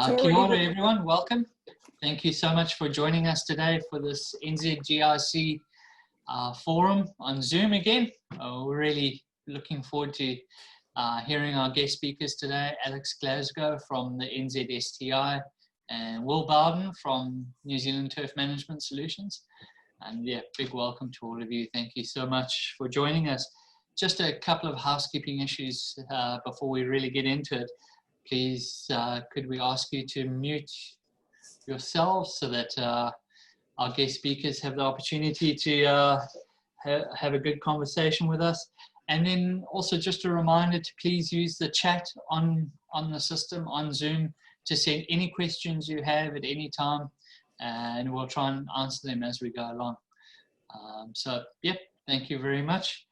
Kia ora everyone, welcome. Thank you so much for joining us today for this NZGIC Forum on Zoom again. We're really looking forward to hearing our guest speakers today, Alex Glasgow from the NZSTI and Will Bowden from New Zealand Turf Management Solutions. And yeah, big welcome to all of you. Thank you so much for joining us. Just a couple of housekeeping issues before we really get into it. Please, could we ask you to mute yourselves so that our guest speakers have the opportunity to have a good conversation with us. And then also just a reminder to please use the chat on the system, on Zoom, to send any questions you have at any time, and we'll try and answer them as we go along. So, yep, thank you very much.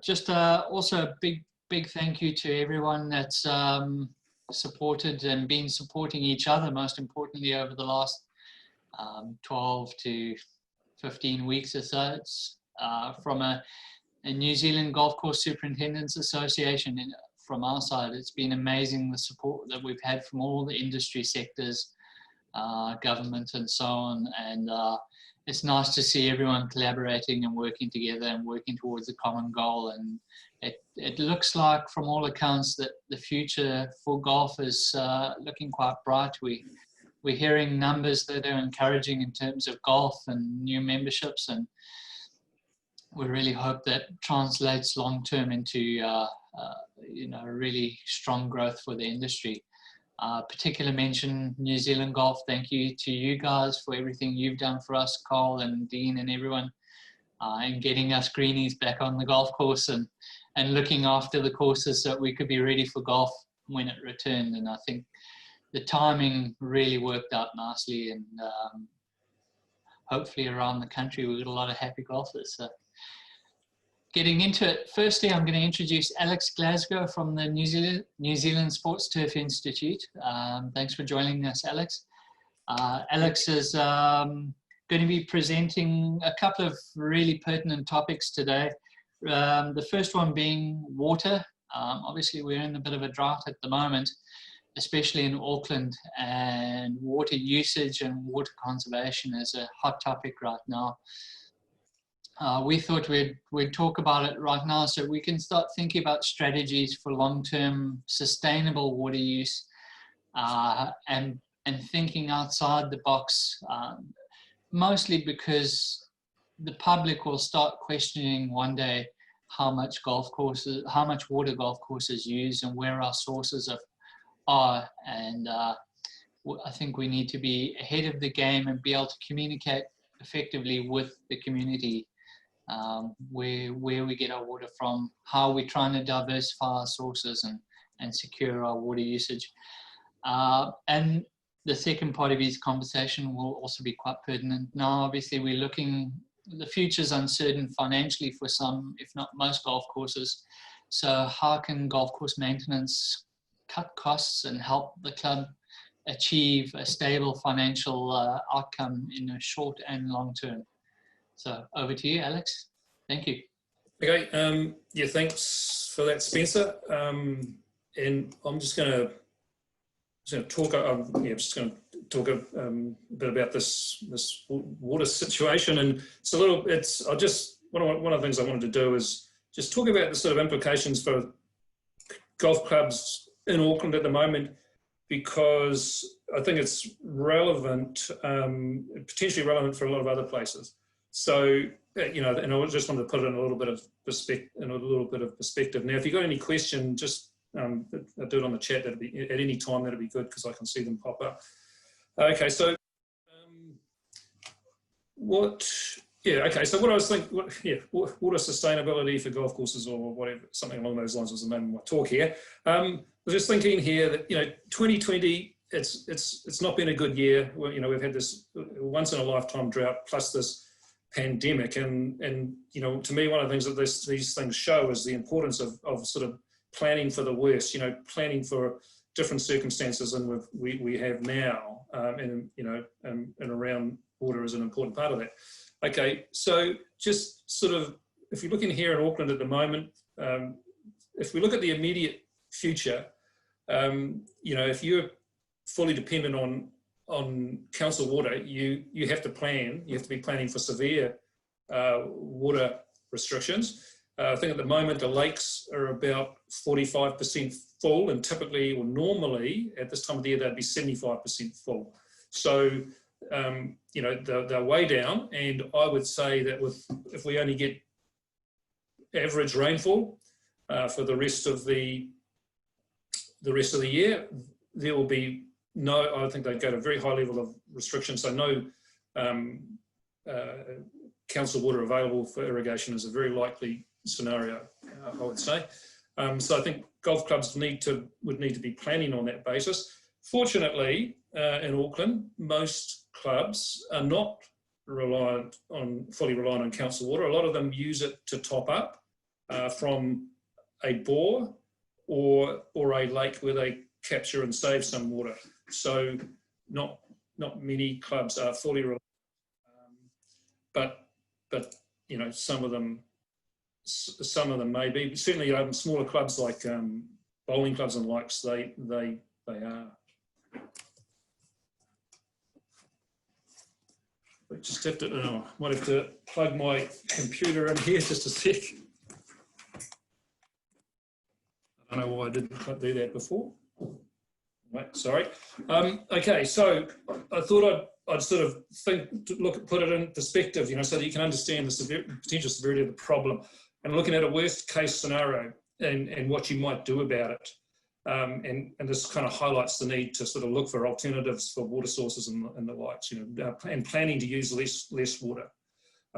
Just also a big thank you to everyone that's supported and been supporting each other, most importantly, over the last 12 to 15 weeks or so. It's from a New Zealand Golf Course Superintendents Association. From our side, it's been amazing, the support that we've had from all the industry sectors, government and so on, and it's nice to see everyone collaborating and working together and working towards a common goal. And it looks like, from all accounts, that the future for golf is looking quite bright. We're hearing numbers that are encouraging in terms of golf and new memberships, and we really hope that translates long term into you know, really strong growth for the industry. Particular mention New Zealand Golf. Thank you to you guys for everything you've done for us, Cole and Dean and everyone, and getting us greenies back on the golf course and looking after the courses so that we could be ready for golf when it returned. And I think the timing really worked out nicely, and hopefully around the country we've got a lot of happy golfers. So getting into it, firstly, I'm going to introduce Alex Glasgow from the New Zealand Sports Turf Institute. Thanks for joining us, Alex. Alex is going to be presenting a couple of really pertinent topics today. The first one being water. Obviously, we're in a bit of a drought at the moment, especially in Auckland, and water usage and water conservation is a hot topic right now. We thought we'd talk about it right now so we can start thinking about strategies for long-term sustainable water use, and thinking outside the box, mostly because the public will start questioning one day how much water golf courses use and where our sources are. And I think we need to be ahead of the game and be able to communicate effectively with the community, where we get our water from, how we're trying to diversify our sources and secure our water usage. And the second part of his conversation will also be quite pertinent. Now, obviously, we're looking, the future's uncertain financially for some, if not most, golf courses. So how can golf course maintenance cut costs and help the club achieve a stable financial outcome in the short and long term? So over to you, Alex. Thank you. Okay. Yeah, thanks for that, Spencer. And I'm just going to talk. A bit about this water situation, and it's a little. I just one of the things I wanted to do is just talk about the sort of implications for golf clubs in Auckland at the moment, because I think it's relevant, potentially relevant for a lot of other places. So, you know, and I just wanted to put it in a little bit of perspective. Now, if you've got any question, just do it on the chat. That'd be at any time. That'd be good because I can see them pop up. Okay, so So what I was thinking, water sustainability for golf courses, or whatever, something along those lines was the name of my talk here. I was just thinking here that 2020, it's not been a good year. Well, we've had this once in a lifetime drought plus this pandemic, and to me, one of the things that these things show is the importance of sort of planning for the worst. Planning for different circumstances than we have now, and around water is an important part of that. Okay, so just sort of, if you're looking here in Auckland at the moment, if we look at the immediate future, you know, if you're fully dependent on council water, you have to plan. You have to be planning for severe water restrictions. I think at the moment the lakes are about 45% full, and typically or normally at this time of the year they'd be 75% full. So you know, they're way down, and I would say that if we only get average rainfall for the rest of the year, there will be no, I think they'd go to a very high level of restriction, so no council water available for irrigation is a very likely scenario, I would say. So I think golf clubs would need to be planning on that basis. Fortunately, in Auckland, most clubs are not fully reliant on council water. A lot of them use it to top up from a bore or a lake where they capture and save some water. So not many clubs are fully reliant, but you know, some of them may be. Certainly, smaller clubs like bowling clubs and likes, they are. I just have to, might have to plug my computer in here just a sec. I don't know why I didn't do that before. Right, sorry. Okay, so I thought I'd sort of put it in perspective, you know, so that you can understand the potential severity of the problem, and looking at a worst case scenario and what you might do about it. And this kind of highlights the need to sort of look for alternatives for water sources and the likes, you know, and planning to use less water.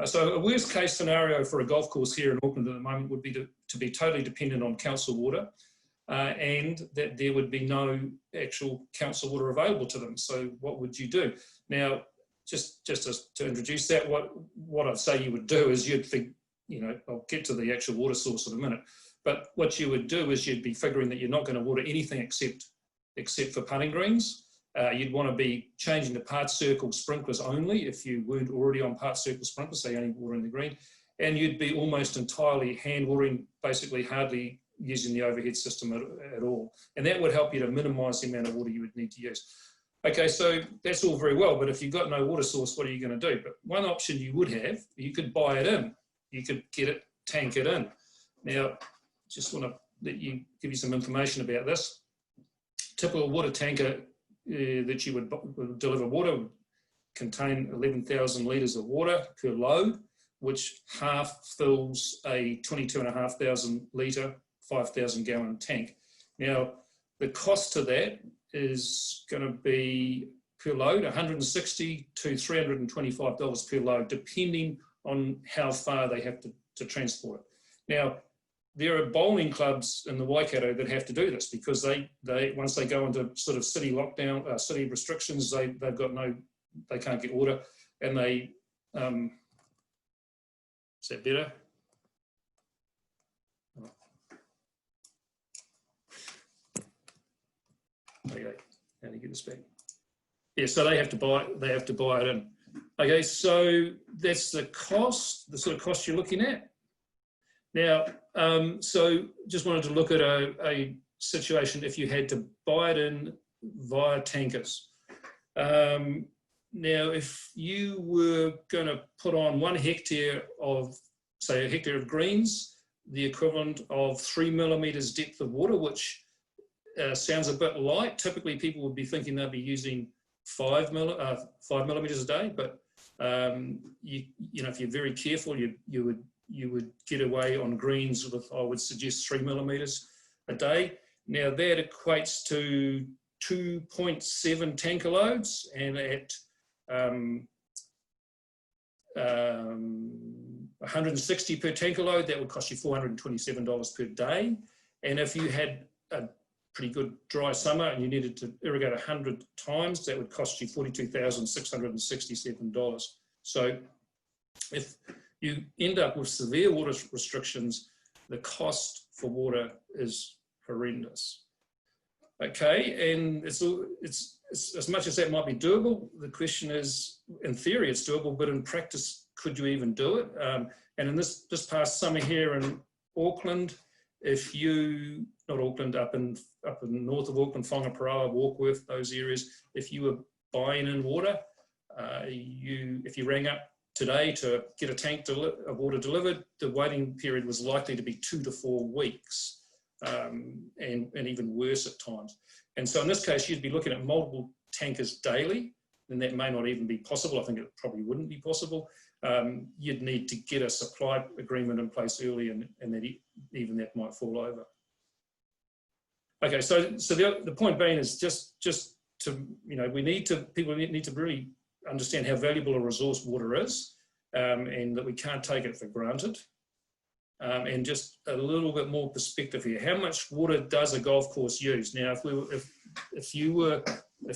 So a worst case scenario for a golf course here in Auckland at the moment would be to be totally dependent on council water, and that there would be no actual council water available to them. So what would you do? Now, just to introduce that, what I'd say you would do is you'd think, you know, I'll get to the actual water source in a minute, but what you would do is you'd be figuring that you're not going to water anything except for putting greens. You'd want to be changing to part circle sprinklers only if you weren't already on part circle sprinklers, so you're only watering the green. And you'd be almost entirely hand watering, basically hardly using the overhead system at all. And that would help you to minimise the amount of water you would need to use. Okay, so that's all very well, but if you've got no water source, what are you going to do? But one option you would have, you could buy it in. You could tank it in. Now, just want to give you some information about this. Typical water tanker that you would deliver water would contain 11,000 litres of water per load, which half fills a 22,500 litre, 5,000 gallon tank. Now, the cost to that is going to be per load $160 to $325 per load, depending on how far they have to transport it. Now, there are bowling clubs in the Waikato that have to do this because they once they go into sort of city lockdown, city restrictions, they can't get water, and they is that better? Okay, how do you get this back? Yeah, so they have to buy it in. Okay, so that's the cost, the sort of cost you're looking at. Now, so just wanted to look at a situation if you had to buy it in via tankers. Now, if you were going to put on 1 hectare of, say, a hectare of greens, the equivalent of 3 millimetres depth of water, which sounds a bit light. Typically, people would be thinking they'd be using 5 millimetres a day, but you know, if you're very careful, you would get away on greens with, I would suggest, 3 millimetres a day. Now that equates to 2.7 tanker loads, and at 160 per tanker load, that would cost you $427 per day. And if you had a pretty good dry summer and you needed to irrigate 100 times, that would cost you $42,667. So if you end up with severe water restrictions, the cost for water is horrendous. Okay, and it's as much as that might be doable, the question is, in theory it's doable, but in practice, could you even do it? And in this past summer here in Auckland, if you not Auckland, up in north of Auckland, Whangaparāoa, Warkworth, those areas, if you were buying in water, if you rang up today to get a tank of water delivered, the waiting period was likely to be 2 to 4 weeks, and even worse at times. And so in this case, you'd be looking at multiple tankers daily, and that may not even be possible. I think it probably wouldn't be possible. You'd need to get a supply agreement in place early, and that even that might fall over. Okay, so the point being is just to, people need to really understand how valuable a resource water is, and that we can't take it for granted. And just a little bit more perspective here. How much water does a golf course use? Now, if you were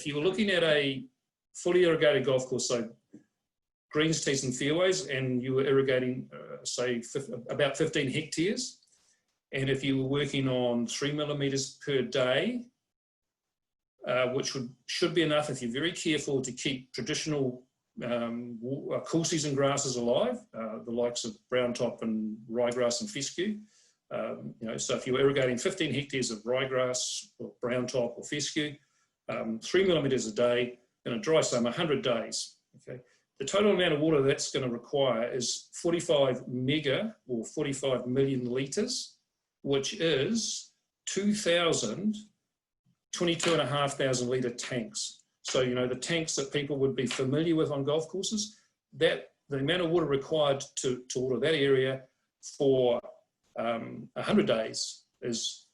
looking at a fully irrigated golf course, so greens, tees and fairways, and you were irrigating, say, about 15 hectares, and if you were working on 3 millimetres per day, which should be enough if you're very careful to keep traditional cool season grasses alive, the likes of brown top and ryegrass and fescue. So if you're irrigating 15 hectares of ryegrass or brown top or fescue, 3 millimetres a day in a dry summer, 100 days. Okay, the total amount of water that's going to require is 45 mega or 45 million litres, which is 2,000 22,500 litre tanks. So, the tanks that people would be familiar with on golf courses, that the amount of water required to water that area for 100 days is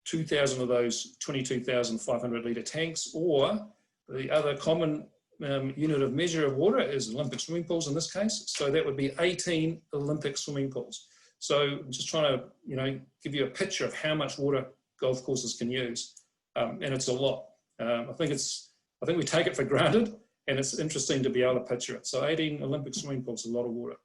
2,000 of those 22,500 litre tanks, or the other common unit of measure of water is Olympic swimming pools in this case. So that would be 18 Olympic swimming pools. So I'm just trying to, give you a picture of how much water golf courses can use. And it's a lot. I think we take it for granted, and it's interesting to be able to picture it. So 18 Olympic swimming pools is a lot of water.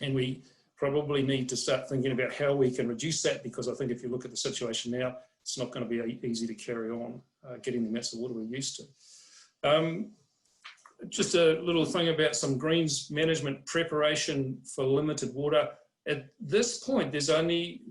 And we probably need to start thinking about how we can reduce that, because I think if you look at the situation now, it's not going to be easy to carry on getting the amounts of water we're used to. Just a little thing about some greens management preparation for limited water. At this point, there's only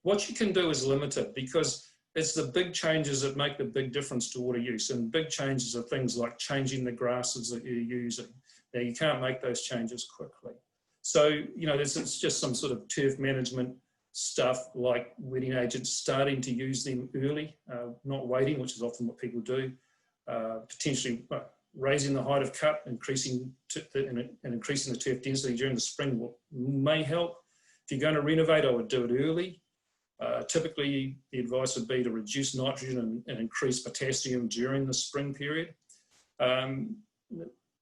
what you can do is limited, because it's the big changes that make the big difference to water use. And big changes are things like changing the grasses that you're using. Now, you can't make those changes quickly. So, it's just some sort of turf management stuff like wetting agents, starting to use them early, not waiting, which is often what people do. Potentially raising the height of cut, increasing the turf density during the spring may help. If you're going to renovate, I would do it early. Typically, the advice would be to reduce nitrogen and increase potassium during the spring period. I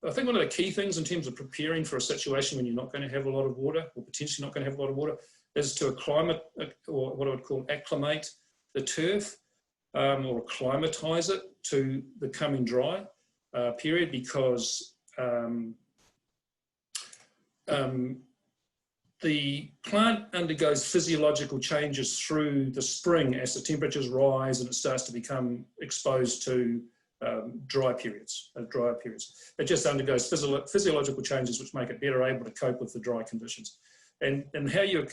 think one of the key things in terms of preparing for a situation when you're not going to have a lot of water, or potentially not going to have a lot of water, is to or what I would call acclimate the turf, or acclimatise it to the coming dry period, because the plant undergoes physiological changes through the spring as the temperatures rise and it starts to become exposed to drier periods. It just undergoes physiological changes which make it better able to cope with the dry conditions. And how you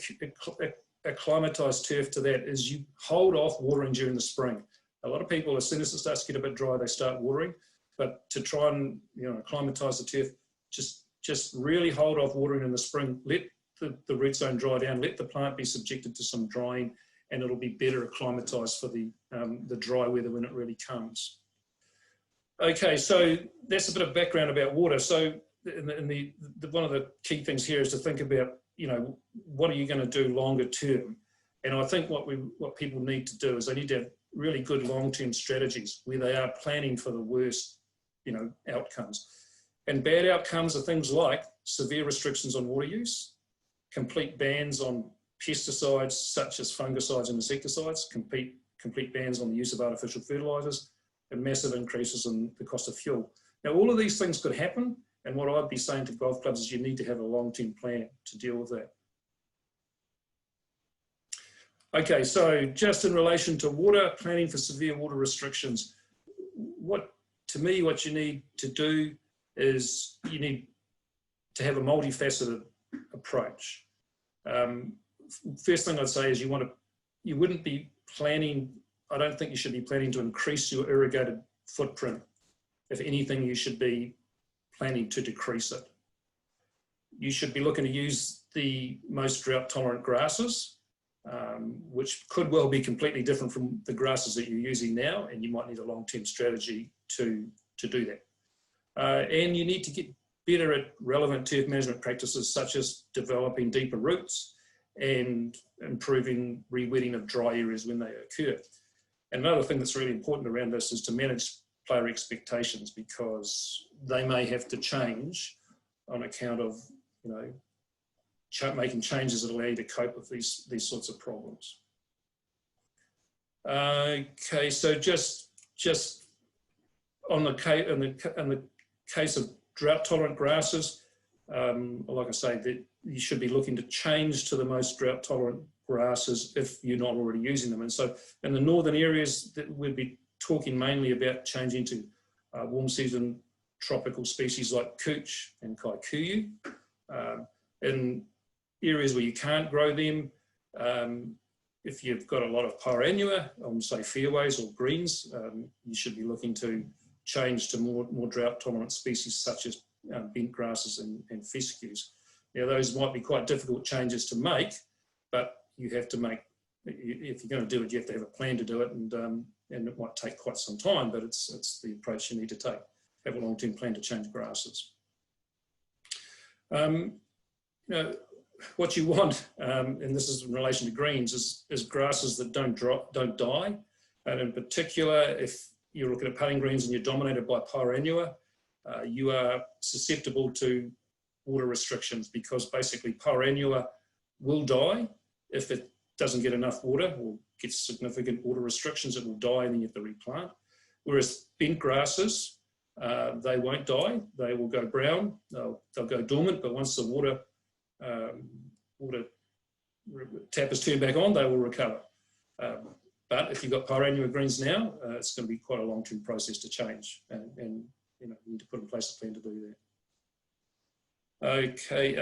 acclimatise turf to that is you hold off watering during the spring. A lot of people, as soon as it starts to get a bit dry, they start watering. But to try and acclimatise the turf, just really hold off watering in the spring. Let the root zone dry down, let the plant be subjected to some drying, and it'll be better acclimatised for the dry weather when it really comes. Okay, so that's a bit of background about water. So one of the key things here is to think about, what are you going to do longer term? And I think what people need to do is they need to have really good long-term strategies where they are planning for the worst, outcomes. And bad outcomes are things like severe restrictions on water use, complete bans on pesticides such as fungicides and insecticides, complete bans on the use of artificial fertilisers, and massive increases in the cost of fuel. Now, all of these things could happen, and what I'd be saying to golf clubs is you need to have a long-term plan to deal with that. Okay, so just in relation to water, planning for severe water restrictions, what you need to do is you need to have a multifaceted approach. First thing I'd say is you want to you wouldn't be planning, I don't think you should be planning to increase your irrigated footprint. If anything, you should be planning to decrease it. You should be looking to use the most drought tolerant grasses, which could well be completely different from the grasses that you're using now, and you might need a long-term strategy to do that. And you need to get better at relevant turf management practices, such as developing deeper roots and improving re-wetting of dry areas when they occur. And another thing that's really important around this is to manage player expectations, because they may have to change on account of, you know, making changes that allow you to cope with these sorts of problems. Okay, so just on the case of drought-tolerant grasses, like I say, that you should be looking to change to the most drought-tolerant grasses if you're not already using them. And so in the northern areas, that we'd be talking mainly about changing to warm season tropical species like couch and kikuyu. In areas where you can't grow them, if you've got a lot of pyranua on, say, fairways or greens, you should be looking to change to more drought-tolerant species such as bent grasses and fescues. Now, those might be quite difficult changes to make, but you have to make, if you're going to do it, you have to have a plan to do it, and it might take quite some time, but it's the approach you need to take. Have a long-term plan to change grasses. You know, what you want, and this is in relation to greens, is grasses that don't die. And in particular, if you're looking at putting greens and you're dominated by pyranua, you are susceptible to water restrictions, because basically pyranua will die if it doesn't get enough water or gets significant water restrictions. It will die and then you have to replant. Whereas bent grasses, they won't die. They will go brown. They'll go dormant, but once the water tap is turned back on, they will recover. But if you've got pyranua greens now, it's going to be quite a long-term process to change, and you know, you need to put in place a plan to do that. Okay,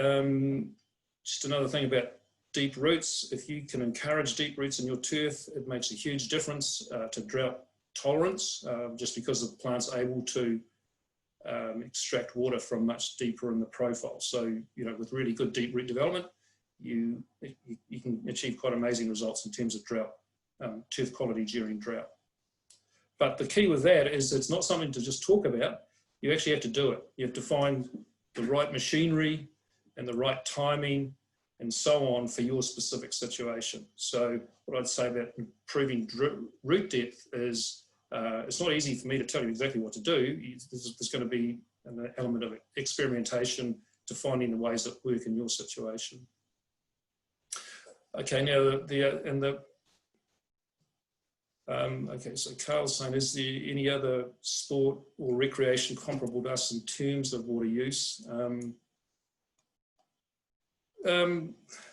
just another thing about deep roots. If you can encourage deep roots in your turf, it makes a huge difference to drought tolerance, just because the plant's able to extract water from much deeper in the profile. So, you know, with really good deep root development, you can achieve quite amazing results in terms of drought, turf quality during drought. But the key with that is it's not something to just talk about. You actually have to do it. You have to find the right machinery and the right timing and so on for your specific situation. So what I'd say about improving root depth is it's not easy for me to tell you exactly what to do. There's going to be an element of experimentation to finding the ways that work in your situation. Okay, now okay, so Carl's saying, is there any other sport or recreation comparable to us in terms of water use?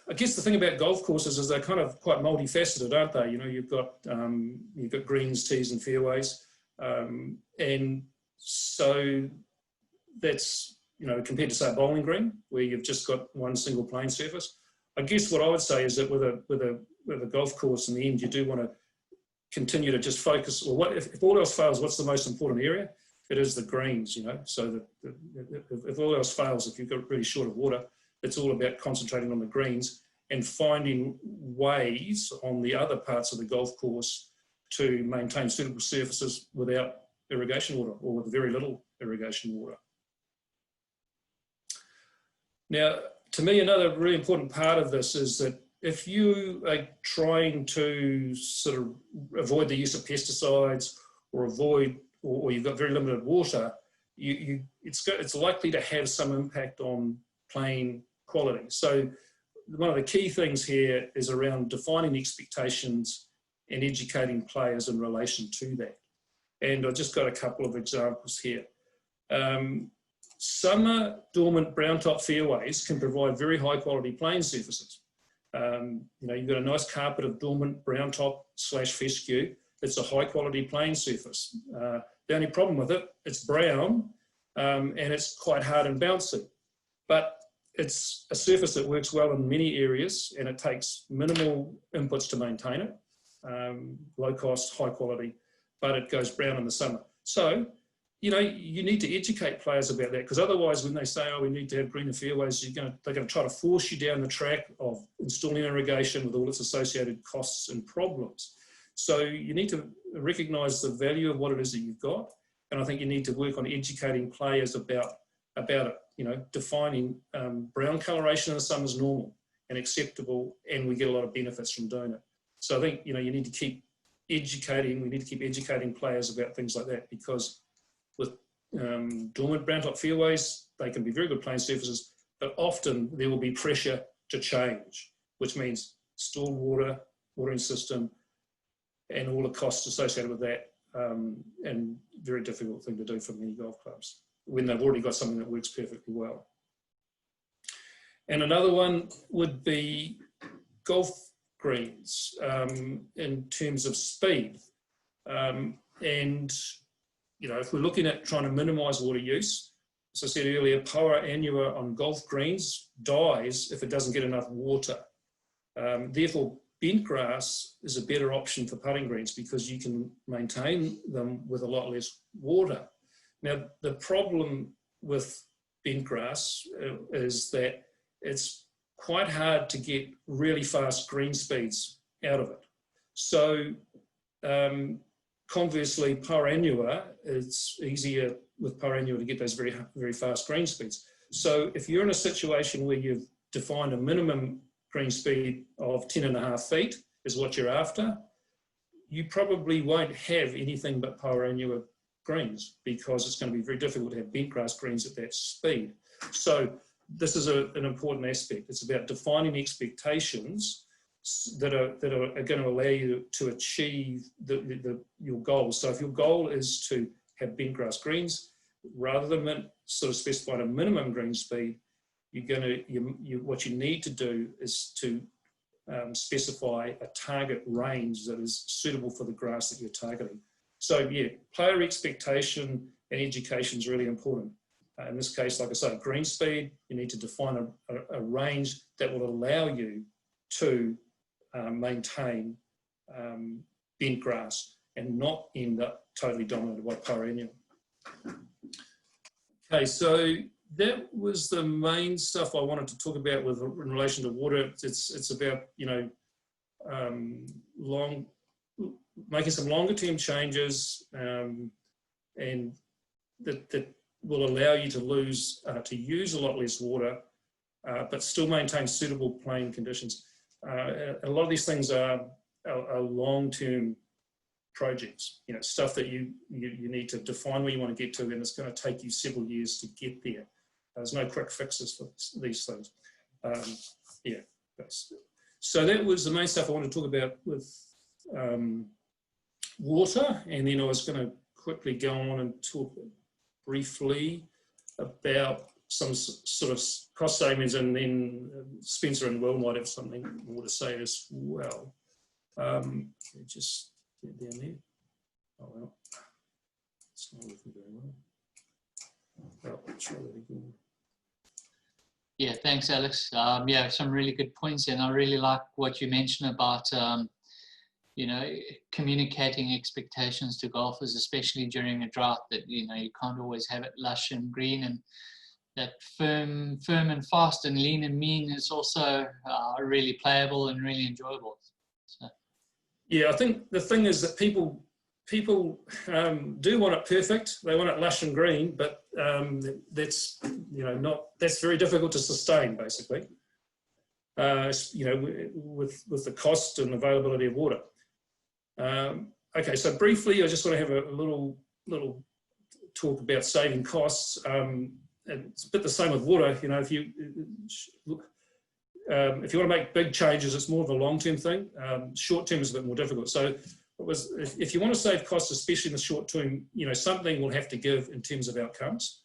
I guess the thing about golf courses is they're kind of quite multifaceted, aren't they? You know, you've got greens, tees and fairways. And so that's, you know, compared to say a bowling green where you've just got one single playing surface. I guess what I would say is that with a golf course, in the end, you do want to continue to just focus, or what if all else fails, what's the most important area? It is the greens, you know. So if all else fails, if you've got really short of water, it's all about concentrating on the greens and finding ways on the other parts of the golf course to maintain suitable surfaces without irrigation water, or with very little irrigation water. Now, to me, another really important part of this is that if you are trying to sort of avoid the use of pesticides or or you've got very limited water, it's likely to have some impact on playing quality. So one of the key things here is around defining expectations and educating players in relation to that. And I've just got a couple of examples here. Summer dormant brown top fairways can provide very high quality playing surfaces. You know, you've got a nice carpet of dormant brown top / fescue. It's a high quality playing surface. The only problem with it, it's brown and it's quite hard and bouncy. But it's a surface that works well in many areas, and it takes minimal inputs to maintain it. Low cost, high quality, but it goes brown in the summer. So, you know, you need to educate players about that, because otherwise when they say, oh, we need to have greener fairways, they're going to try to force you down the track of installing irrigation with all its associated costs and problems. So you need to recognise the value of what it is that you've got, and I think you need to work on educating players about it, you know, defining brown coloration in the summer is normal and acceptable, and we get a lot of benefits from doing it. So I think, you know, you need to keep educating, we need to keep educating players about things like that, because with dormant brown top fairways, they can be very good playing surfaces, but often there will be pressure to change, which means stored water, watering system, and all the costs associated with that, and very difficult thing to do for many golf clubs when they've already got something that works perfectly well. And another one would be golf greens in terms of speed. And, you know, if we're looking at trying to minimise water use, as I said earlier, power annua on golf greens dies if it doesn't get enough water. Therefore, bent grass is a better option for putting greens because you can maintain them with a lot less water. Now, the problem with bent grass is that it's quite hard to get really fast green speeds out of it. So conversely, power annua, it's easier with power annua to get those very, very fast green speeds. So if you're in a situation where you've defined a minimum green speed of 10.5 feet is what you're after, you probably won't have anything but power annua greens, because it's going to be very difficult to have bent grass greens at that speed. So this is an important aspect. It's about defining expectations that are going to allow you to achieve your goals. So if your goal is to have bent grass greens, rather than sort of specify a minimum green speed, what you need to do is to specify a target range that is suitable for the grass that you're targeting. So yeah, player expectation and education is really important. In this case, like I say, green speed, you need to define a range that will allow you to maintain bent grass and not end up totally dominated by power annua. Okay, so that was the main stuff I wanted to talk about in relation to water. It's about, you know, making some longer term changes, and that will allow you to use a lot less water, but still maintain suitable playing conditions. A lot of these things are long-term projects, you know, stuff that you need to define where you want to get to, and it's going to take you several years to get there. There's no quick fixes for these things. Yeah. So that was the main stuff I wanted to talk about with water, and then I was going to quickly go on and talk briefly about some sort of cost savings, and then Spencer and Will might have something more to say as well. Just get down there. Oh well, it's not working very well. Well, I'll try that again. Yeah, thanks, Alex. Yeah, some really good points, and I really like what you mentioned about you know, communicating expectations to golfers, especially during a drought, that, you know, you can't always have it lush and green, and that firm and fast and lean and mean is also really playable and really enjoyable. So. Yeah, I think the thing is that people do want it perfect. They want it lush and green, but that's, you know, that's very difficult to sustain, basically. You know, with the cost and availability of water. Okay, so briefly, I just want to have a little talk about saving costs. It's a bit the same with water. You know, if you want to make big changes, it's more of a long-term thing. Short-term is a bit more difficult. So, if you want to save costs, especially in the short term, you know, something will have to give in terms of outcomes.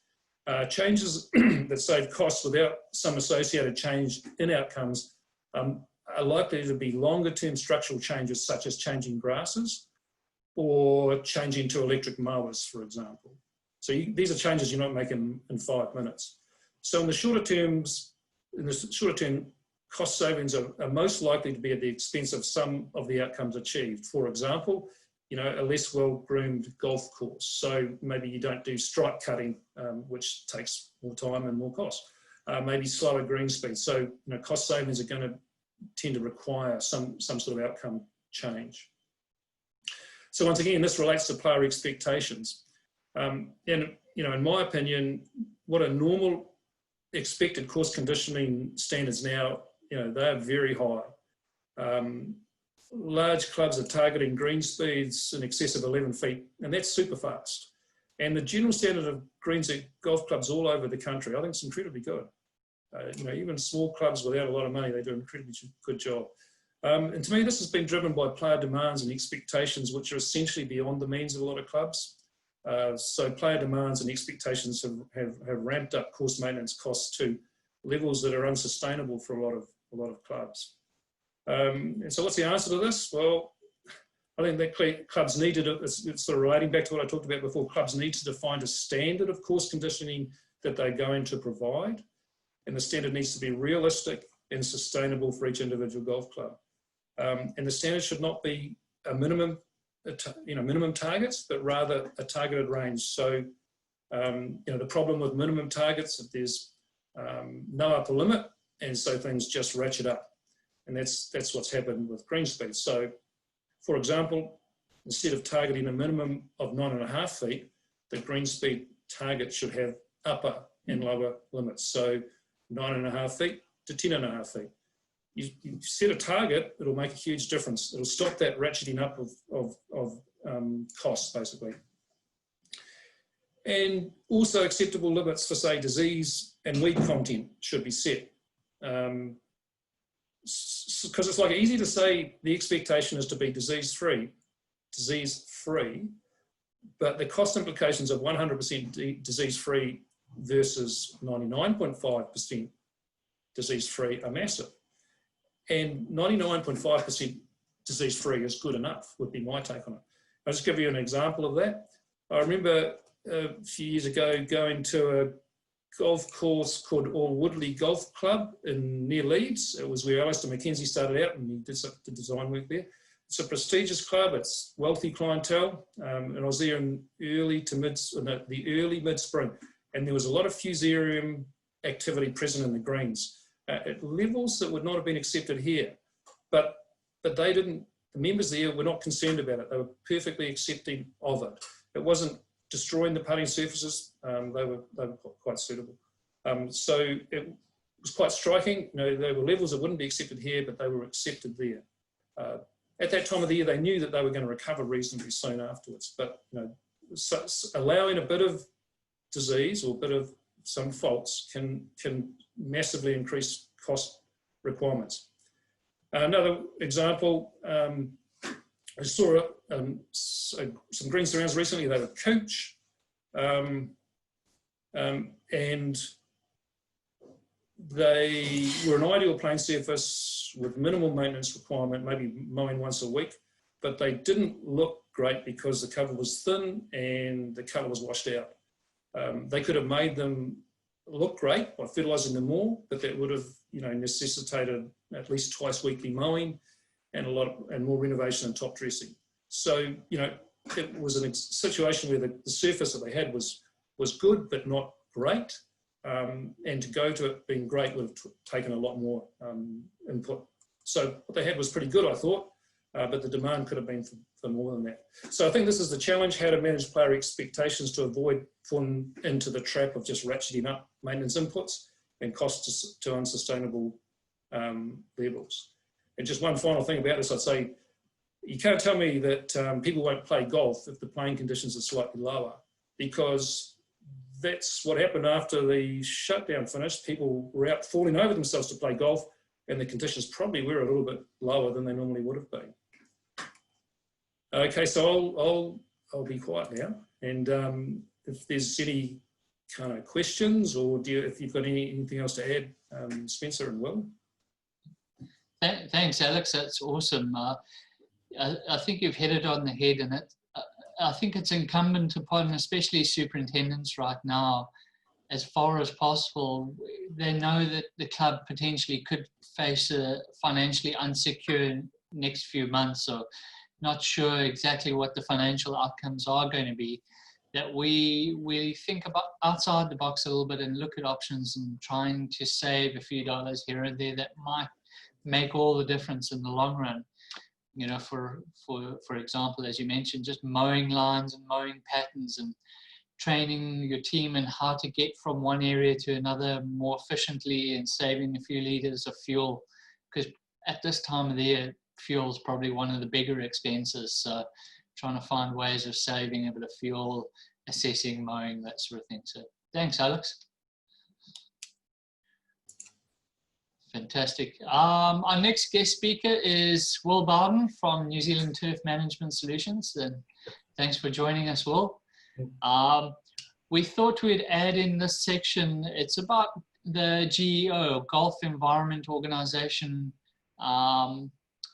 Changes that save costs without some associated change in outcomes are likely to be longer-term structural changes, such as changing grasses or changing to electric mowers, for example. So these are changes you're not making in 5 minutes. So in the shorter terms, in the shorter term, cost savings are most likely to be at the expense of some of the outcomes achieved. For example, a less well-groomed golf course. So maybe you don't do stripe cutting, which takes more time and more cost. Maybe slower green speed. So cost savings are going to tend to require some sort of outcome change. So once again, this relates to player expectations. And in my opinion, what a normal expected course conditioning standards now, they are very high. Large clubs are targeting green speeds in excess of 11 feet, and that's super fast. And the general standard of greens at golf clubs all over the country, I think it's incredibly good. Even small clubs without a lot of money, they do an incredibly good job. And to me, this has been driven by player demands and expectations, which are essentially beyond the means of a lot of clubs. So player demands and expectations have ramped up course maintenance costs to levels that are unsustainable for a lot of clubs. And so what's the answer to this? Well, I think that clubs need to, it's sort of relating back to what I talked about before, clubs need to define a standard of course conditioning that they're going to provide. And the standard needs to be realistic and sustainable for each individual golf club. And the standard should not be a minimum targets, but rather a targeted range. So, the problem with minimum targets, if there's no upper limit, and so things just ratchet up. And that's what's happened with green speed. So, for example, instead of targeting a minimum of 9.5 feet, the green speed target should have upper and lower limits. So 9.5 feet to 10.5 feet. You set a target, it'll make a huge difference. It'll stop that ratcheting up of costs, basically. And also acceptable limits for, say, disease and weed content should be set. Because it's like easy to say the expectation is to be disease-free, but the cost implications of 100% disease-free versus 99.5% disease-free are massive. And 99.5% disease-free is good enough, would be my take on it. I'll just give you an example of that. I remember a few years ago going to a golf course called All Woodley Golf Club near Leeds. It was where Alistair Mackenzie started out, and he did some design work there. It's a prestigious club, it's wealthy clientele, and I was there in the early mid-spring, and there was a lot of fusarium activity present in the greens at levels that would not have been accepted here. But they didn't, the members there were not concerned about it. They were perfectly accepting of it. It wasn't destroying the putting surfaces. They were quite suitable. So it was quite striking. There were levels that wouldn't be accepted here, but they were accepted there. At that time of the year, they knew that they were going to recover reasonably soon afterwards. But so allowing a bit of disease or a bit of some faults can massively increase cost requirements. Another example, I saw some green surrounds recently. They were couch, and they were an ideal playing surface with minimal maintenance requirement, maybe mowing once a week, but they didn't look great because the cover was thin and the colour was washed out. They could have made them look great by fertilising them more, but that would have necessitated at least twice weekly mowing and more renovation and top dressing. So it was a situation where the surface that they had was good but not great, and to go to it being great would have taken a lot more input. So what they had was pretty good, I thought, but the demand could have been for more than that. So I think this is the challenge: how to manage player expectations to avoid falling into the trap of just ratcheting up maintenance inputs and costs to unsustainable levels. And just one final thing about this, I'd say, you can't tell me that people won't play golf if the playing conditions are slightly lower, because that's what happened after the shutdown finished. People were out falling over themselves to play golf, and the conditions probably were a little bit lower than they normally would have been. Okay, so I'll be quiet now, and if there's any kind of questions, or if you've got anything else to add, Spencer and Will. Thanks, Alex. That's awesome. I think you've hit it on the head, and I think it's incumbent upon, especially superintendents right now, as far as possible. They know that the club potentially could face a financially unsecure next few months, so not sure exactly what the financial outcomes are going to be, that we think about outside the box a little bit and look at options and trying to save a few dollars here and there that might make all the difference in the long run. You know, for example, as you mentioned, just mowing lines and mowing patterns and training your team in how to get from one area to another more efficiently and saving a few liters of fuel. Because at this time of the year, fuel is probably one of the bigger expenses. So trying to find ways of saving a bit of fuel, assessing, mowing, that sort of thing. So thanks, Alex. Fantastic. Our next guest speaker is Will Bowden from New Zealand Turf Management Solutions. And thanks for joining us, Will. We thought we'd add in this section, it's about the GEO, Gulf Environment Organization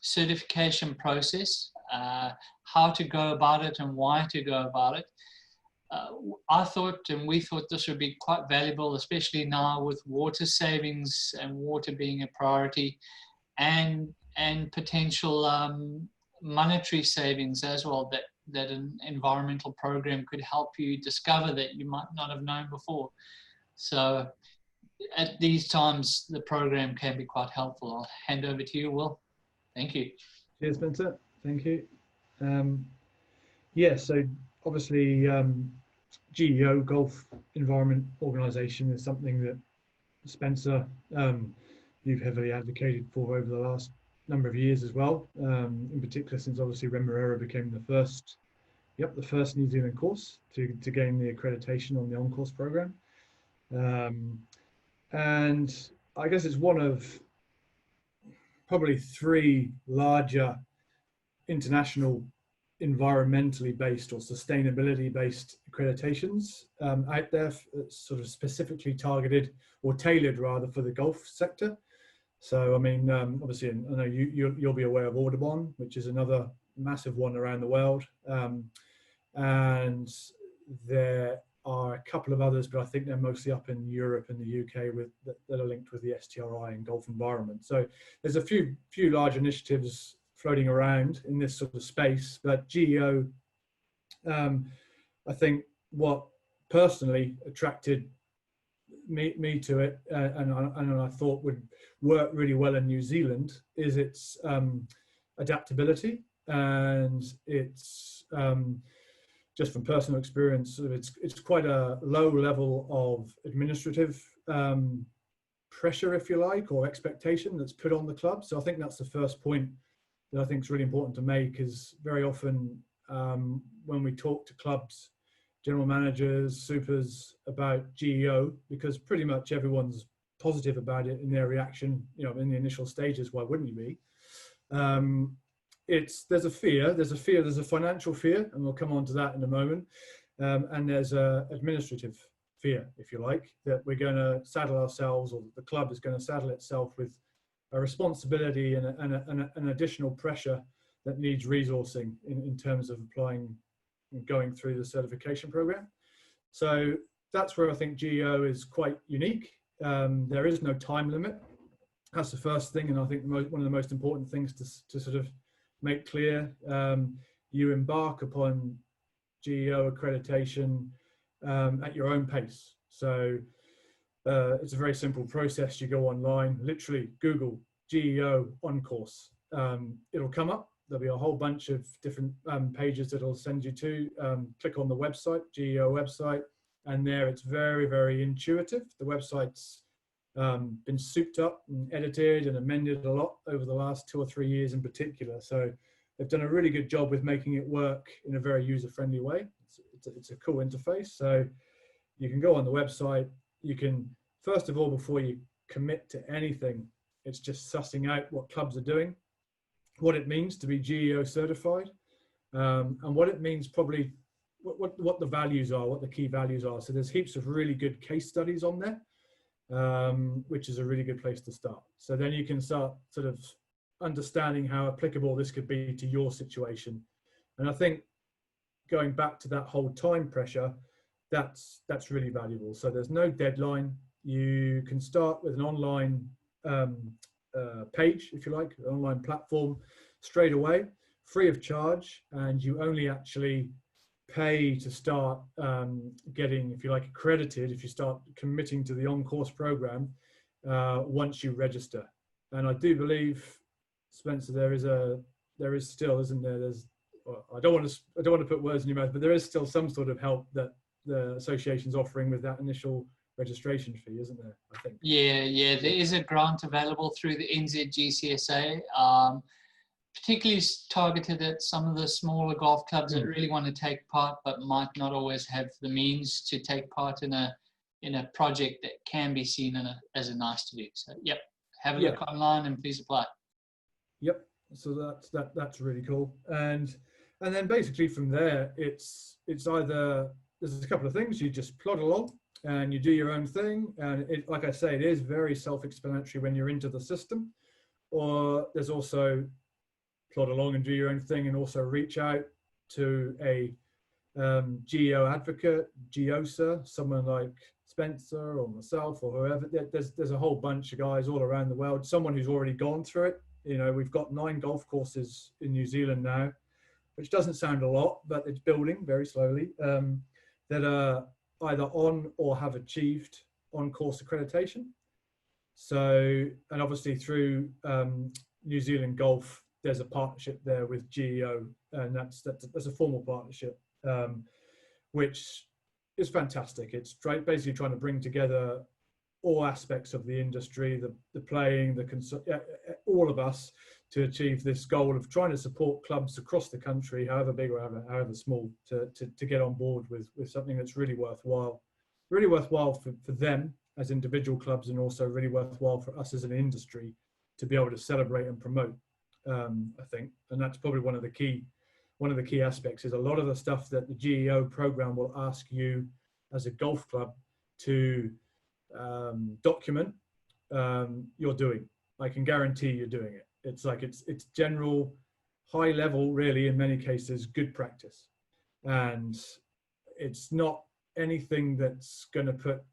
certification process, how to go about it and why to go about it. I thought, and we thought, this would be quite valuable, especially now with water savings and water being a priority, and potential monetary savings as well, that an environmental program could help you discover that you might not have known before. So at these times, the program can be quite helpful. I'll hand over to you, Will. Thank you. Cheers, Spencer. Thank you. Yeah, so obviously GEO, Gulf Environment Organization, is something that Spencer, you've heavily advocated for over the last number of years as well, in particular since obviously Remuera became the first New Zealand course to gain the accreditation on the on-course program. And I guess it's one of probably 3 larger international environmentally based or sustainability based accreditations out there, sort of specifically targeted or tailored rather for the Gulf sector. So I mean, obviously, I know you'll be aware of Audubon, which is another massive one around the world, and there are a couple of others, but I think they're mostly up in Europe and the UK that are linked with the STRI and Gulf environment. So there's a few large initiatives floating around in this sort of space, but GEO, I think what personally attracted me to it, and I thought would work really well in New Zealand, is its adaptability, and it's just from personal experience, it's quite a low level of administrative pressure, if you like, or expectation that's put on the club. So I think that's the first point that I think is really important to make, is very often when we talk to clubs, general managers, supers about GEO, because pretty much everyone's positive about it in their reaction, you know, in the initial stages, why wouldn't you be? There's a financial fear, and we'll come on to that in a moment. And there's a administrative fear, if you like, that we're going to saddle ourselves, or the club is going to saddle itself with a responsibility and an additional pressure that needs resourcing in terms of applying and going through the certification program. So that's where I think GEO is quite unique. There is no time limit. That's the first thing, and I think one of the most important things to sort of make clear. You embark upon GEO accreditation at your own pace. So it's a very simple process. You go online, literally Google GEO on course. It'll come up. There'll be a whole bunch of different pages that it'll send you to. Click on the website, GEO website, and there it's very, very intuitive. The website's been souped up and edited and amended a lot over the last 2 or 3 years in particular. So they've done a really good job with making it work in a very user-friendly way. It's a cool interface. So you can go on the website. You can, first of all, before you commit to anything, it's just sussing out what clubs are doing, what it means to be GEO certified, and what it means, probably what the values are, what the key values are. So there's heaps of really good case studies on there, which is a really good place to start. So then you can start sort of understanding how applicable this could be to your situation. And I think going back to that whole time pressure, that's really valuable. So there's no deadline. You can start with an online page, if you like, an online platform straight away, free of charge, and you only actually pay to start getting, if you like, accredited, if you start committing to the on-course program once you register. And I do believe, Spencer, there is still, isn't there? Well, I don't want to put words in your mouth, but there is still some sort of help that the association's offering with that initial registration fee, isn't there? I think. Yeah, there is a grant available through the NZGCSA, particularly targeted at some of the smaller golf clubs that really want to take part, but might not always have the means to take part in a project that can be seen as a nice to do. So, yep, have a look online and please apply. Yep. So that's really cool. And then basically from there, it's either, there's a couple of things. You just plod along and you do your own thing. And like I say, it is very self-explanatory when you're into the system. Or there's also plod along and do your own thing, and also reach out to a GEO advocate, GEOSA, someone like Spencer or myself or whoever. There's a whole bunch of guys all around the world, someone who's already gone through it. You know, we've got 9 golf courses in New Zealand now, which doesn't sound a lot, but it's building very slowly, that are either on or have achieved on-course accreditation. So, and obviously through New Zealand Golf, there's a partnership there with GEO, and that's a formal partnership, which is fantastic. It's basically trying to bring together all aspects of the industry, the playing, all of us, to achieve this goal of trying to support clubs across the country, however big or however small, to get on board with something that's really worthwhile for them as individual clubs, and also really worthwhile for us as an industry to be able to celebrate and promote. I think, and that's probably one of the key aspects, is a lot of the stuff that the GEO program will ask you as a golf club to document, you're doing. I can guarantee you're doing it. It's like it's general, high level, really, in many cases, good practice, and it's not anything that's going to put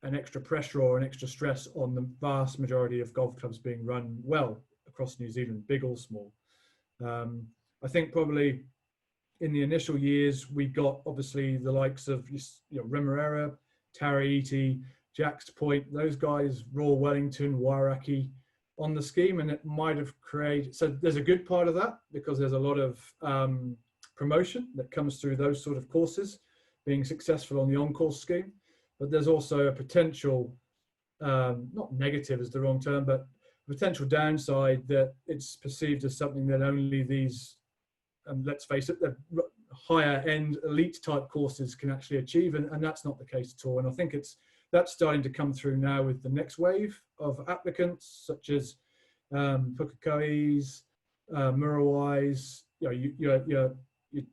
an extra pressure or an extra stress on the vast majority of golf clubs being run well across New Zealand, big or small. I think probably in the initial years, we got obviously the likes of Remuera, Taraiti, Jack's Point, those guys, Royal Wellington, Wairaki on the scheme, and it might have created, so there's a good part of that because there's a lot of promotion that comes through those sort of courses being successful on the on-course scheme, but there's also a potential, not negative is the wrong term, but potential downside that it's perceived as something that only these, and let's face it, the higher end elite type courses can actually achieve, and that's not the case at all. And I think that's starting to come through now with the next wave of applicants, such as Pukekohe's, Murawai's, your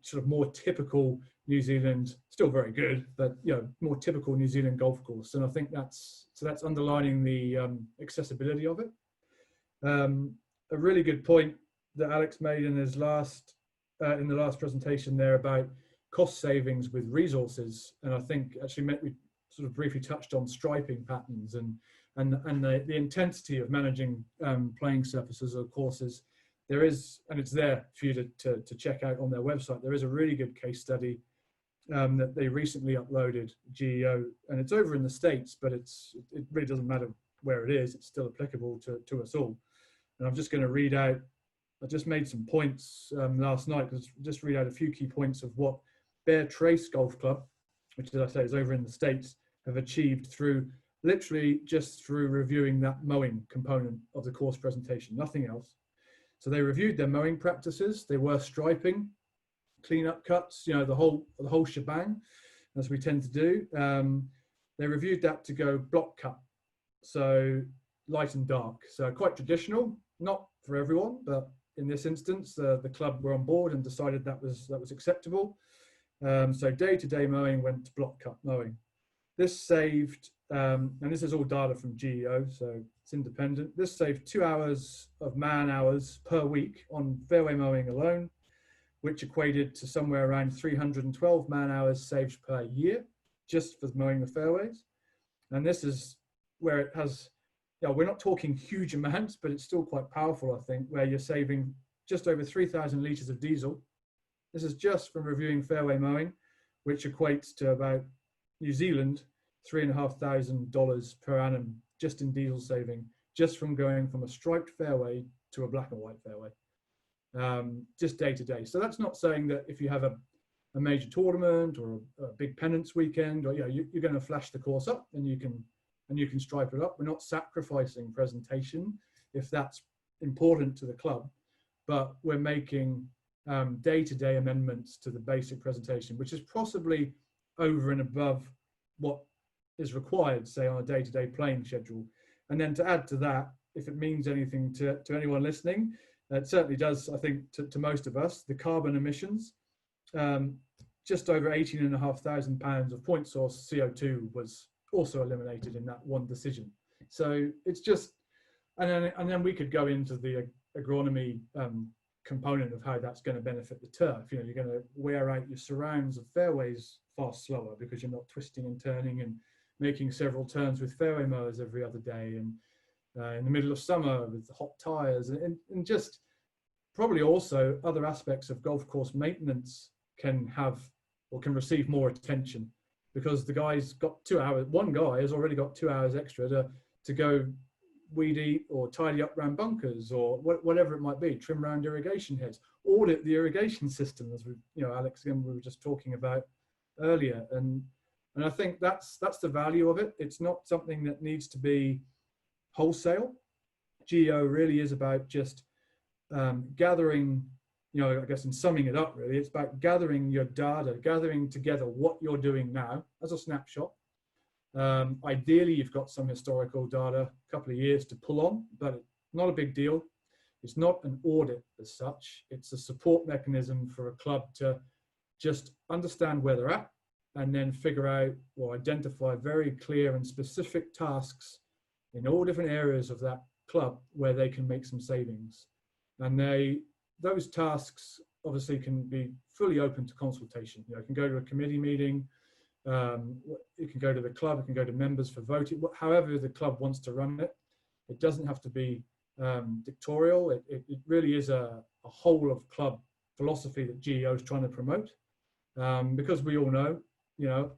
sort of more typical New Zealand, still very good, but more typical New Zealand golf course. And I think that's underlining the accessibility of it. A really good point that Alex made in his last in the last presentation there about cost savings with resources, and I think actually we sort of briefly touched on striping patterns and the intensity of managing playing surfaces or courses. There is, and it's there for you to check out on their website. There is a really good case study that they recently uploaded, GEO, and it's over in the States, but it really doesn't matter where it is. It's still applicable to us all. And I'm just going to read out, I just made some points last night, just read out a few key points of what Bear Trace Golf Club, which as I say is over in the States, have achieved through literally just through reviewing that mowing component of the course presentation, nothing else. So they reviewed their mowing practices, they were striping, cleanup cuts, the whole shebang, as we tend to do. They reviewed that to go block cut, so light and dark, so quite traditional, not for everyone, but in this instance, the club were on board and decided that was acceptable. So day-to-day mowing went to block cut mowing. This saved, and this is all data from GEO, so it's independent. This saved 2 hours of man hours per week on fairway mowing alone, which equated to somewhere around 312 man-hours saved per year, just for mowing the fairways. And this is where it has, we're not talking huge amounts, but it's still quite powerful, I think, where you're saving just over 3,000 litres of diesel. This is just from reviewing fairway mowing, which equates to about New Zealand, $3,500 per annum just in diesel saving, just from going from a striped fairway to a black and white fairway, just day to day. So that's not saying that if you have a major tournament or a big pennants weekend, or you're going to flash the course up and you can stripe it up. We're not sacrificing presentation if that's important to the club, but we're making day-to-day amendments to the basic presentation, which is possibly over and above what is required, say, on a day-to-day playing schedule. And then to add to that, if it means anything to anyone listening, it certainly does, I think, to most of us, the carbon emissions, just over 18,500 pounds of point source CO2 was also eliminated in that one decision. So it's just, and then we could go into the agronomy component of how that's going to benefit the turf. You're going to wear out your surrounds of fairways far slower because you're not twisting and turning and making several turns with fairway mowers every other day, and in the middle of summer with the hot tires, and just probably also other aspects of golf course maintenance can have or can receive more attention, because the guy's got 2 hours. One guy has already got 2 hours extra to go weed eat or tidy up round bunkers or whatever it might be, trim round irrigation heads, audit the irrigation system, as we, Alex, again, we were just talking about earlier. And I think that's the value of it. It's not something that needs to be wholesale. GEO really is about just gathering, I guess in summing it up, really, it's about gathering your data, gathering together what you're doing now as a snapshot. Ideally, you've got some historical data, a couple of years to pull on, but not a big deal. It's not an audit as such. It's a support mechanism for a club to just understand where they're at and then figure out or identify very clear and specific tasks in all different areas of that club where they can make some savings. And those tasks obviously can be fully open to consultation. You can go to a committee meeting, you can go to the club, you can go to members for voting, however the club wants to run it. It doesn't have to be dictatorial. It really is a whole of club philosophy that GEO is trying to promote, because we all know,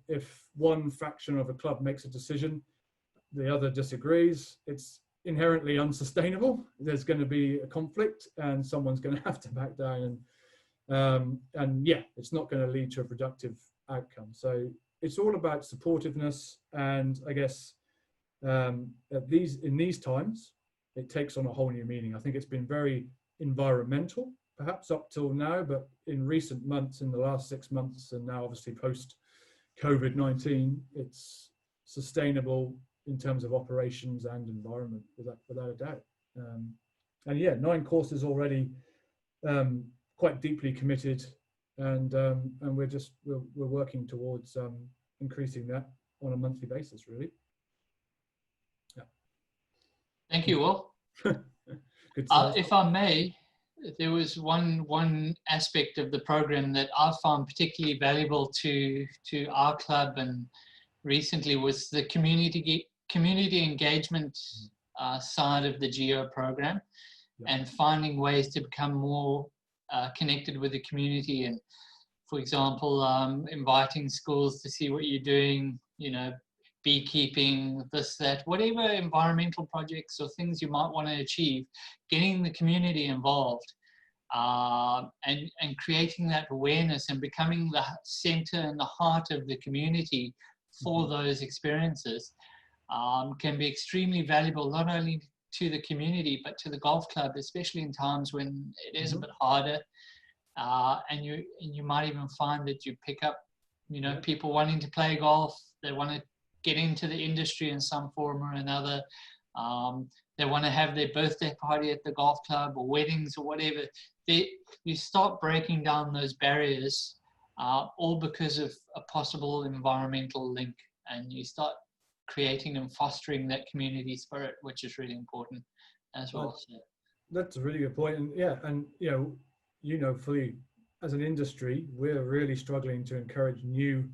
if one faction of a club makes a decision, the other disagrees, it's inherently unsustainable. There's going to be a conflict and someone's going to have to back down, and yeah, it's not going to lead to a productive outcome. So it's all about supportiveness, and I guess in these times it takes on a whole new meaning. I think it's been very environmental perhaps up till now, but in recent months, in the last 6 months, and now obviously post COVID-19, it's sustainable in terms of operations and environment, without a doubt. And yeah, 9 courses already, quite deeply committed, and we're working towards increasing that on a monthly basis, really. Yeah. Thank you, Will. Good if I may, there was one aspect of the program that I found particularly valuable to our club and recently was the community engagement side of the GEO program, and finding ways to become more connected with the community. And for example, inviting schools to see what you're doing, beekeeping, this, that, whatever environmental projects or things you might want to achieve, getting the community involved, and creating that awareness and becoming the center and the heart of the community for those experiences can be extremely valuable, not only to the community, but to the golf club, especially in times when it is a bit harder. And you might even find that you pick up, people wanting to play golf, they want to get into the industry in some form or another. They want to have their birthday party at the golf club or weddings or whatever. You start breaking down those barriers, all because of a possible environmental link, and you start creating and fostering that community spirit, which is really important as well. So. That's a really good point. And yeah, and fully as an industry, we're really struggling to encourage new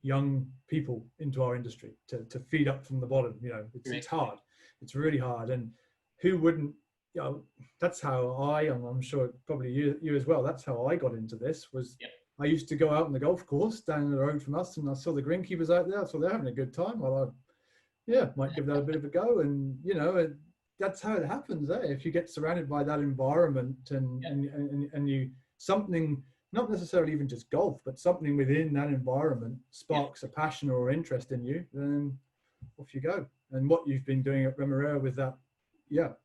young people into our industry to feed up from the bottom. You know, it's hard. It's really hard. And who wouldn't, you know, that's how and I'm sure probably you as well, that's how I got into this. Was I used to go out on the golf course down the road from us, and I saw the greenkeepers out there. I thought they're having a good time. Well, might give that a bit of a go. And, you know, that's how it happens. If you get surrounded by that environment and you, something, not necessarily even just golf, but something within that environment sparks a passion or interest in you, then off you go. And what you've been doing at Remuera with that,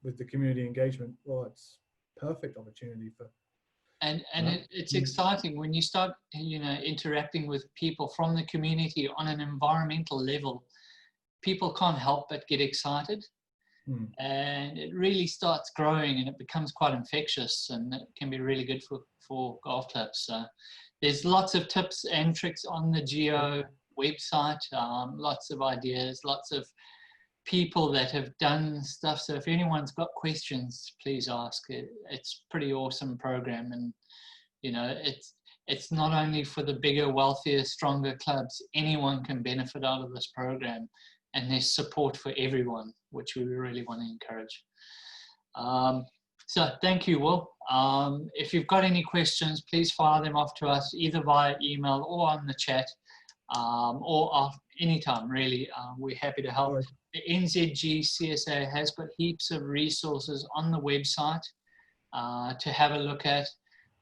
with the community engagement, well, it's perfect opportunity for. And it's exciting when you start, you know, interacting with people from the community on an environmental level. People can't help but get excited, and it really starts growing, and it becomes quite infectious, and it can be really good for golf clubs. So there's lots of tips and tricks on the GEO website, lots of ideas, lots of people that have done stuff. So if anyone's got questions, please ask. It's a pretty awesome program, and you know, it's not only for the bigger, wealthier, stronger clubs. Anyone can benefit out of this program, and there's support for everyone, which we really want to encourage. So thank you, Will. If you've got any questions, please fire them off to us either via email or on the chat, or anytime, really. We're happy to help. The NZGCSA has got heaps of resources on the website to have a look at.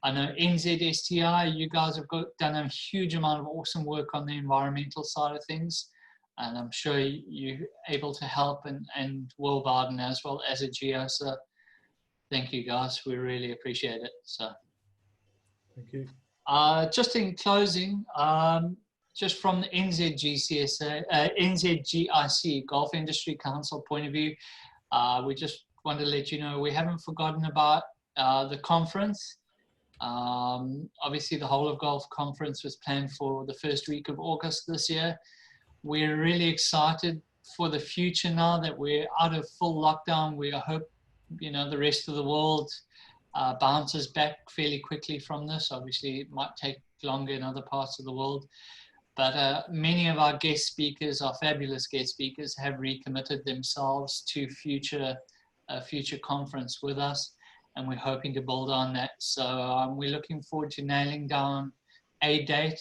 I know NZSTI, you guys have done a huge amount of awesome work on the environmental side of things, and I'm sure you're able to help, and Will Bowden as well as a GEO. So thank you, guys. We really appreciate it. So thank you. Just in closing, just from the NZGIC Golf Industry Council point of view, we just want to let you know we haven't forgotten about the conference. Obviously, the Whole of Golf conference was planned for the first week of August this year. We're really excited for the future now that we're out of full lockdown. We hope, you know, the rest of the world bounces back fairly quickly from this. Obviously, it might take longer in other parts of the world. But many of our guest speakers, our fabulous guest speakers, have recommitted themselves to future conference with us, and we're hoping to build on that. So we're looking forward to nailing down a date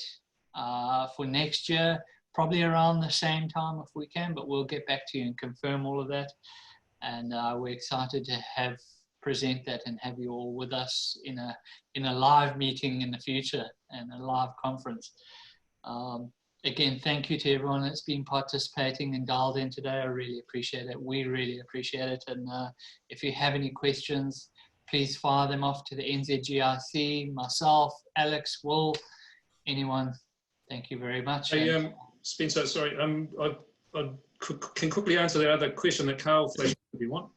for next year, probably around the same time if we can, but we'll get back to you and confirm all of that. And we're excited to present that and have you all with us in a live meeting in the future and a live conference. Again, thank you to everyone that's been participating and dialed in today. I really appreciate it. We really appreciate it. And if you have any questions, please fire them off to the NZGIC, myself, Alex, Will, anyone. Thank you very much. Hey, Spencer, sorry, I can quickly answer that other question that Carl flashed if you want.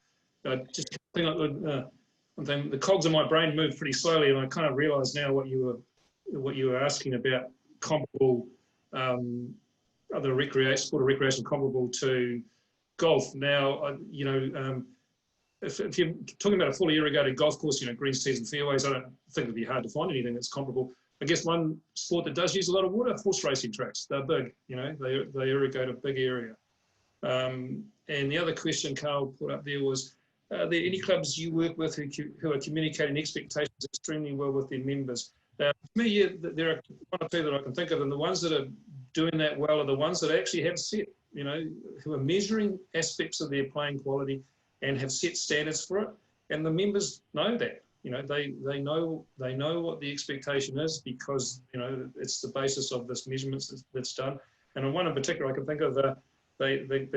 Just the cogs in my brain move pretty slowly, and I kind of realise now what you were asking about comparable other sport or recreation comparable to golf. Now, you know, if you're talking about a fully irrigated golf course, you know, greens, tees and fairways, I don't think it'd be hard to find anything that's comparable. I guess one sport that does use a lot of water, horse racing tracks. They're big, you know, they irrigate a big area. And the other question Carl put up there was, are there any clubs you work with who are communicating expectations extremely well with their members? For me, yeah, there are one or two that I can think of, and the ones that are doing that well are the ones that actually have set, you know, who are measuring aspects of their playing quality and have set standards for it, and the members know that. You know, they know what the expectation is, because, you know, it's the basis of this measurements that's done. And one in particular I can think of, the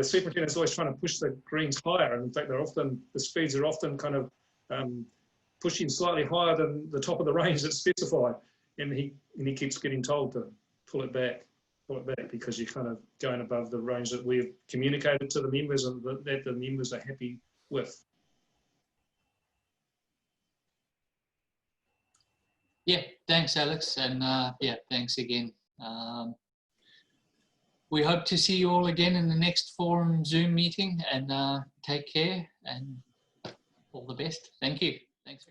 superintendent's always trying to push the greens higher, and in fact the speeds are often kind of pushing slightly higher than the top of the range that's specified, and he keeps getting told to pull it back because you're kind of going above the range that we've communicated to the members and that the members are happy with. Yeah, thanks, Alex, and yeah, thanks again. We hope to see you all again in the next Forum Zoom meeting, and take care and all the best. Thank you. Thanks.